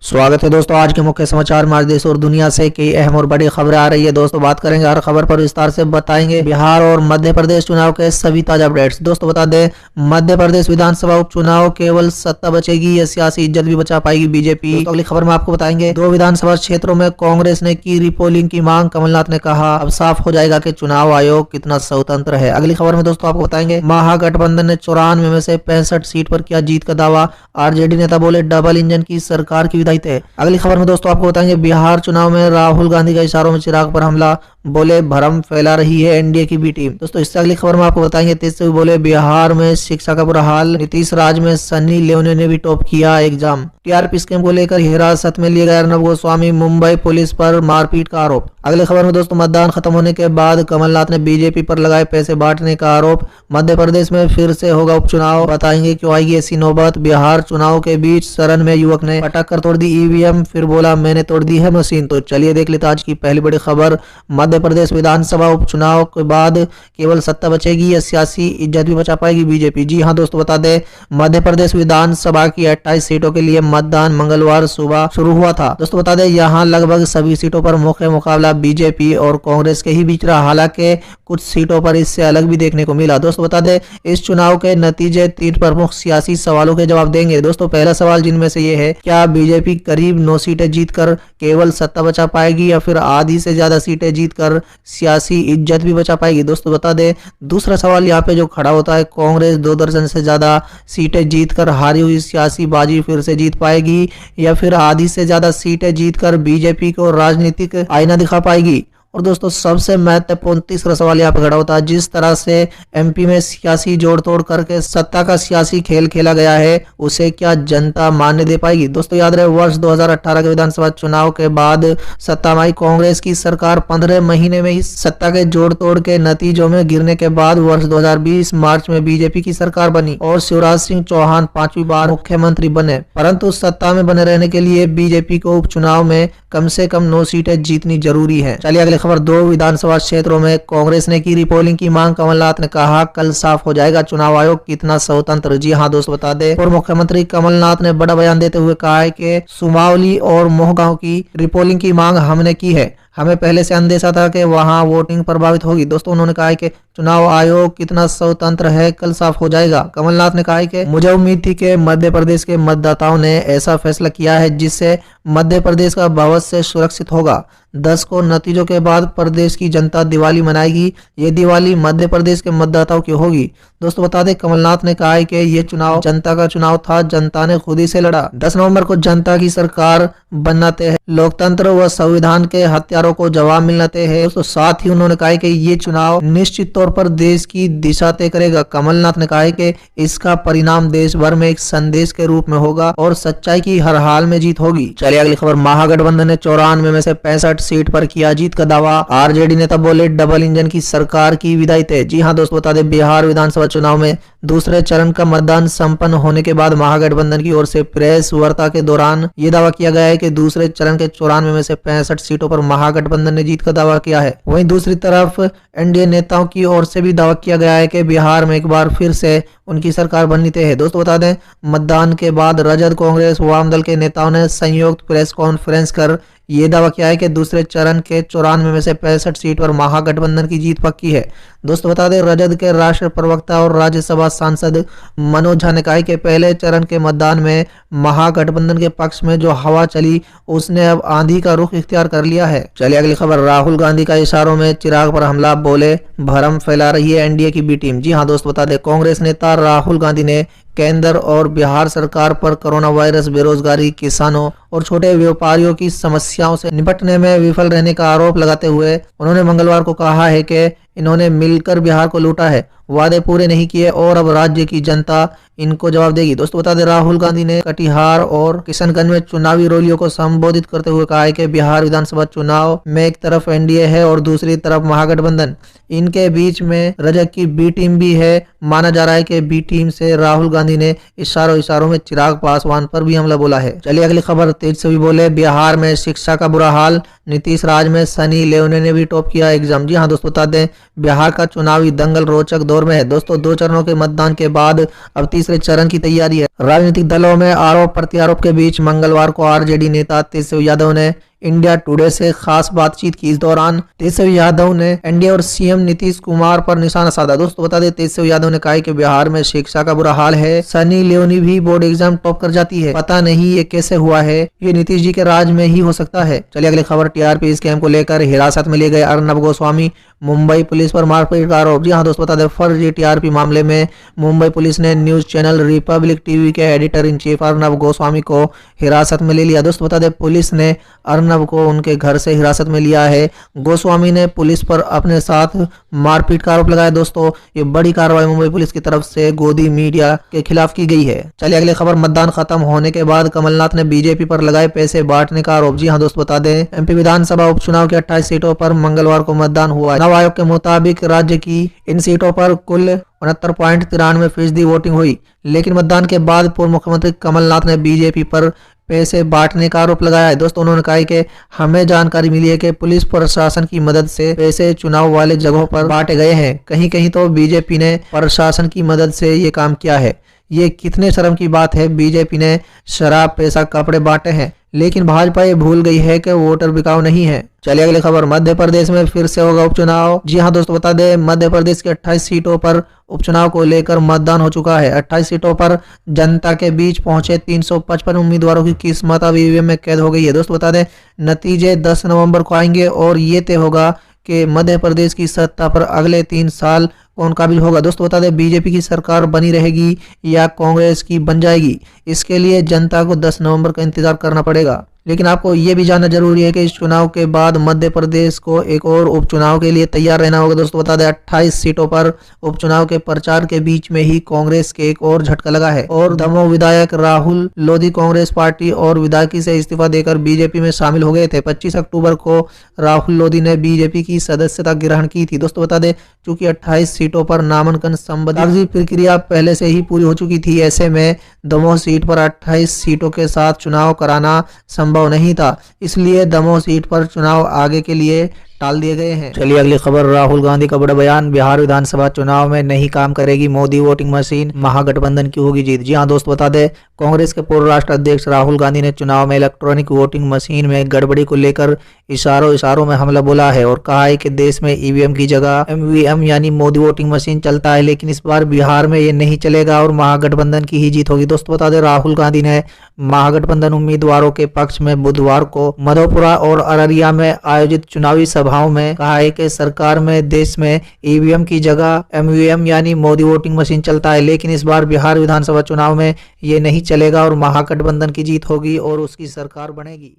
स्वागत है दोस्तों। आज के मुख्य समाचार में आज देश और दुनिया से कई अहम और बड़ी खबरें आ रही है। दोस्तों बात करेंगे हर खबर पर विस्तार से बताएंगे बिहार और मध्य प्रदेश चुनाव के सभी ताजा अपडेट्स। दोस्तों बता दें, मध्य प्रदेश विधानसभा उपचुनाव केवल सत्ता बचेगी या सियासी इज्जत भी बचा पाएगी बीजेपी। तो अगली खबर में आपको बताएंगे, 2 विधानसभा क्षेत्रों में कांग्रेस ने की रिपोलिंग की मांग। कमलनाथ ने कहा अब साफ हो जाएगा कि चुनाव आयोग कितना स्वतंत्र है। अगली खबर में दोस्तों आपको बताएंगे, महागठबंधन ने 94 में से 65 सीट पर किया जीत का दावा। आरजेडी नेता बोले डबल इंजन की सरकार की विदाई तय। अगली खबर में दोस्तों आपको बताएंगे, बिहार चुनाव में राहुल गांधी का इशारों में चिराग पर हमला। बोले भ्रम फैला रही है एनडीए की बी टीम। दोस्तों इससे अगली खबर में आपको बताएंगे, तेजस्वी बोले बिहार में शिक्षा का बुरा हाल। नीतीश राज में सन्नी लियोनी ने भी टॉप किया एग्जाम। टीआरपी स्कैम को लेकर हिरासत में लिए गए अर्नब गोस्वामी। मुंबई पुलिस पर मारपीट का आरोप। अगली खबर में दोस्तों, मतदान खत्म होने के बाद कमलनाथ ने बीजेपी पर लगाए पैसे बांटने का आरोप। मध्य प्रदेश में फिर से होगा उपचुनाव, बताएंगे क्यों आएगी ऐसी नौबत। बिहार चुनाव के बीच सरण में युवक ने पटक कर तोड़ दी ईवीएम, फिर बोला मैंने तोड़ दी है मशीन। तो चलिए देख लेते आज की पहली बड़ी खबर। मध्य प्रदेश विधानसभा उपचुनाव के बाद केवल सत्ता बचेगी या सियासी इज्जत भी बचा पाएगी बीजेपी। जी हां दोस्तों, बता दें मध्य प्रदेश विधानसभा की 28 सीटों के लिए मतदान मंगलवार सुबह शुरू हुआ था। दोस्तों बता दें यहाँ लगभग सभी सीटों पर मुख्य मुकाबला बीजेपी और कांग्रेस के ही बीच रहा। हालांकि कुछ सीटों पर इससे अलग भी देखने को मिला। दोस्तों बता दें इस चुनाव के नतीजे 3 प्रमुख सियासी सवालों के जवाब देंगे। दोस्तों पहला सवाल जिनमें से ये है, क्या बीजेपी करीब 9 सीटें जीतकर केवल सत्ता बचा पाएगी या फिर आधी से ज्यादा सीटें जीतकर सियासी इज्जत भी बचा पाएगी। दोस्तों बता दें दूसरा सवाल यहाँ पे जो खड़ा होता है, कांग्रेस 2 दर्जन से ज्यादा सीटें जीतकर हारी हुई सियासी बाजी फिर से जीत पाएगी या फिर आधी से ज्यादा सीटें जीतकर बीजेपी को राजनीतिक आईना दिखा पाएगी। और दोस्तों सबसे महत्वपूर्ण तीसरा सवाल यहाँ पे खड़ा होता है, जिस तरह से एमपी में सियासी जोड़ तोड़ करके सत्ता का सियासी खेल खेला गया है उसे क्या जनता मान्य दे पाएगी। दोस्तों याद रहे वर्ष 2018 के विधानसभा चुनाव के बाद सत्ता में आई कांग्रेस की सरकार 15 महीने में ही सत्ता के जोड़ तोड़ के नतीजों में गिरने के बाद वर्ष 2020 मार्च में बीजेपी की सरकार बनी और शिवराज सिंह चौहान 5वीं बार मुख्यमंत्री बने। परंतु सत्ता में बने रहने के लिए बीजेपी को उपचुनाव में कम से कम 9 सीटें जीतनी जरूरी है। चलिए अगले खबर, 2 विधानसभा क्षेत्रों में कांग्रेस ने की रिपोलिंग की मांग। कमलनाथ ने कहा कल साफ हो जाएगा चुनाव आयोग कितना स्वतंत्र। जी हां दोस्तों, बता दें पूर्व मुख्यमंत्री कमलनाथ ने बड़ा बयान देते हुए कहा है कि सुमावली और मोहगांव की रिपोलिंग की मांग हमने की है। हमें पहले से अंदेशा था कि वहां वोटिंग प्रभावित होगी। दोस्तों उन्होंने कहा है कि चुनाव आयोग कितना स्वतंत्र है कल साफ हो जाएगा। कमलनाथ ने कहा है कि मुझे उम्मीद थी कि मध्य प्रदेश के मतदाताओं ने ऐसा फैसला किया है जिससे मध्य प्रदेश का भविष्य सुरक्षित होगा। 10 को नतीजों के बाद प्रदेश की जनता दिवाली मनाएगी। ये दिवाली मध्य प्रदेश के मतदाताओं की होगी। दोस्तों बता दें कमलनाथ ने कहा है कि ये चुनाव जनता का चुनाव था, जनता ने खुद ही से लड़ा। 10 नवंबर को जनता की सरकार बनना तय है। लोकतंत्र व संविधान के हत्यारों को जवाब मिलना तय है। दोस्तों साथ ही उन्होंने कहा है कि ये चुनाव निश्चित तौर पर देश की दिशा तय करेगा। कमलनाथ ने कहा है कि इसका परिणाम देश भर में एक संदेश के रूप में होगा और सच्चाई की हर हाल में जीत होगी। चलिए अगली खबर, महागठबंधन ने 94 में से 65 सीट पर किया जीत का दावा। आरजेडी नेता बोले डबल इंजन की सरकार की विदाई तय। जी हां दोस्तों, बता दें बिहार विधानसभा चुनाव में दूसरे चरण का मतदान संपन्न होने के बाद महागठबंधन की ओर से प्रेस वार्ता के दौरान ये दावा किया गया है कि दूसरे चरण के 94 में से 65 सीटों पर महागठबंधन ने जीत का दावा किया है। वहीं दूसरी तरफ एनडीए नेताओं की ओर से भी दावा किया गया है कि बिहार में एक बार फिर से उनकी सरकार बननी तय है। दोस्तों बता दें मतदान के बाद रजद कांग्रेस वाम दल के नेताओं ने संयुक्त प्रेस कॉन्फ्रेंस कर ये दावा किया है कि दूसरे चरण के 94 में से 65 सीट पर महागठबंधन की जीत पक्की है। दोस्तों बता दें रजद के राष्ट्रीय प्रवक्ता और राज्यसभा सांसद मनोज झा ने कहा है कि पहले चरण के मतदान में महागठबंधन के पक्ष में जो हवा चली उसने अब आंधी का रुख इख्तियार कर लिया है। चलिए अगली खबर, राहुल गांधी का इशारों में चिराग पर हमला। बोले भ्रम फैला रही है एनडीए की बी टीम। जी हां दोस्तों, बता दें कांग्रेस नेता राहुल गांधी ने केंद्र और बिहार सरकार पर कोरोना वायरस, बेरोजगारी, किसानों और छोटे व्यापारियों की समस्याओं से निपटने में विफल रहने का आरोप लगाते हुए उन्होंने मंगलवार को कहा है कि इन्होंने मिलकर बिहार को लूटा है, वादे पूरे नहीं किए और अब राज्य की जनता इनको जवाब देगी। दोस्तों बता दें राहुल गांधी ने कटिहार और किशनगंज में चुनावी रैलियों को संबोधित करते हुए कहा है कि बिहार विधानसभा चुनाव में एक तरफ एनडीए है और दूसरी तरफ महागठबंधन, इनके बीच में रजक की बी टीम भी है। माना जा रहा है कि बी टीम से राहुल गांधी ने इशारों में चिराग पासवान पर भी हमला बोला है। चलिए अगली खबर, तेजस्वी बोले बिहार में शिक्षा का बुरा हाल। नीतीश राज में सनी लियोनी ने भी टॉप किया एग्जाम। जी हाँ दोस्तों, बता दें बिहार का चुनावी दंगल रोचक दौर में है। दोस्तों 2 चरणों के मतदान के बाद अब तीसरे चरण की तैयारी है। राजनीतिक दलों में आरोप प्रत्यारोप के बीच मंगलवार को आरजेडी नेता तेजस्वी यादव ने इंडिया टुडे से खास बातचीत की। इस दौरान तेजस्वी यादव ने एनडीए और सीएम नीतीश कुमार पर निशाना साधा। दोस्तों बता दें तेजस्वी यादव ने कहा कि बिहार में शिक्षा का बुरा हाल है, सनी लियोनी भी बोर्ड एग्जाम टॉप कर जाती है, पता नहीं ये कैसे हुआ है, ये नीतीश जी के राज में ही हो सकता है। चलिए अगली खबर, टीआरपी स्कैम को लेकर हिरासत में लिए गए अर्नब गोस्वामी, मुंबई पुलिस पर मारपीट का आरोप। जी हाँ दोस्तों बता दें फर्जी टीआरपी मामले में मुंबई पुलिस ने न्यूज चैनल रिपब्लिक टीवी के editor in chief Arnab Goswami को हिरासत में ले लिया। दोस्तों बता दें पुलिस ने अर्नब को उनके घर से हिरासत में लिया है। गोस्वामी ने पुलिस पर अपने साथ मारपीट का आरोप लगाया। दोस्तों ये बड़ी कार्रवाई मुंबई पुलिस की तरफ से गोदी मीडिया के खिलाफ की गई है। चलिए अगली खबर, मतदान खत्म होने के बाद कमलनाथ ने बीजेपी पर लगाए पैसे बांटने का आरोप। जी हाँ दोस्तों बता दें एमपी विधानसभा उपचुनाव की 28 सीटों पर मंगलवार को मतदान हुआ। चुनाव आयोग के मुताबिक राज्य की इन सीटों पर कुल 69.93% वोटिंग हुई, लेकिन मतदान के बाद पूर्व मुख्यमंत्री कमलनाथ ने बीजेपी पर पैसे बांटने का आरोप लगाया है। दोस्तों उन्होंने कहा कि हमें जानकारी मिली है कि पुलिस प्रशासन की मदद से पैसे चुनाव वाले जगहों पर बांटे गए हैं। कहीं कहीं तो बीजेपी ने प्रशासन की मदद से ये काम किया है। ये कितने शर्म की बात है, बीजेपी ने शराब, पैसा, कपड़े बांटे हैं, लेकिन भाजपा ये भूल गई है कि वोटर बिकाऊ नहीं है। चलिए अगली खबर, मध्य प्रदेश में फिर से होगा उपचुनाव। जी हाँ दोस्तों बता दें मध्य प्रदेश की 28 सीटों पर उपचुनाव को लेकर मतदान हो चुका है। 28 सीटों पर जनता के बीच पहुंचे 355 उम्मीदवारों की किस्मत अब ईवीएम में कैद हो गई है। दोस्तों बता दें नतीजे 10 नवंबर को आएंगे और ये तय होगा कि मध्य प्रदेश की सत्ता पर अगले 3 साल कौन काबिल होगा। दोस्तों बता दें बीजेपी की सरकार बनी रहेगी या कांग्रेस की बन जाएगी, इसके लिए जनता को 10 नवंबर का इंतजार करना पड़ेगा। लेकिन आपको ये भी जानना जरूरी है कि इस चुनाव के बाद मध्य प्रदेश को एक और उपचुनाव के लिए तैयार रहना होगा। दोस्तों बता दें 28 सीटों पर उपचुनाव के प्रचार के बीच में ही कांग्रेस के एक और झटका लगा है और दमोह विधायक राहुल लोधी कांग्रेस पार्टी और विधायकी से इस्तीफा देकर बीजेपी में शामिल हो गए थे। 25 अक्टूबर को राहुल लोधी ने बीजेपी की सदस्यता ग्रहण की थी। दोस्तों बता दें चूंकि 28 सीटों पर नामांकन संबंधी प्रक्रिया पहले से ही पूरी हो चुकी थी, ऐसे में दमोह सीट पर 28 सीटों के साथ चुनाव कराना संभव नहीं था, इसलिए दमोह सीट पर चुनाव आगे के लिए टाल दिए गए हैं। चलिए अगली खबर, राहुल गांधी का बड़ा बयान, बिहार विधानसभा चुनाव में नहीं काम करेगी मोदी वोटिंग मशीन, महागठबंधन की होगी जीत। जी हाँ दोस्तों बता दें कांग्रेस के पूर्व राष्ट्रीय अध्यक्ष राहुल गांधी ने चुनाव में इलेक्ट्रॉनिक वोटिंग मशीन में गड़बड़ी को लेकर इशारों में हमला बोला है और कहा है कि देश में ईवीएम की जगह एमवीएम यानी मोदी वोटिंग मशीन चलता है, लेकिन इस बार बिहार में ये नहीं चलेगा और महागठबंधन की ही जीत होगी। दोस्तों बता दें राहुल गांधी ने महागठबंधन उम्मीदवारों के पक्ष में बुधवार को मधेपुरा और अररिया में आयोजित चुनावी सभाओं में कहा है कि सरकार में देश में ईवीएम की जगह एमवीएम यानी मोदी वोटिंग मशीन चलता है, लेकिन इस बार बिहार विधानसभा चुनाव में ये नहीं चलेगा और महागठबंधन की जीत होगी और उसकी सरकार बनेगी।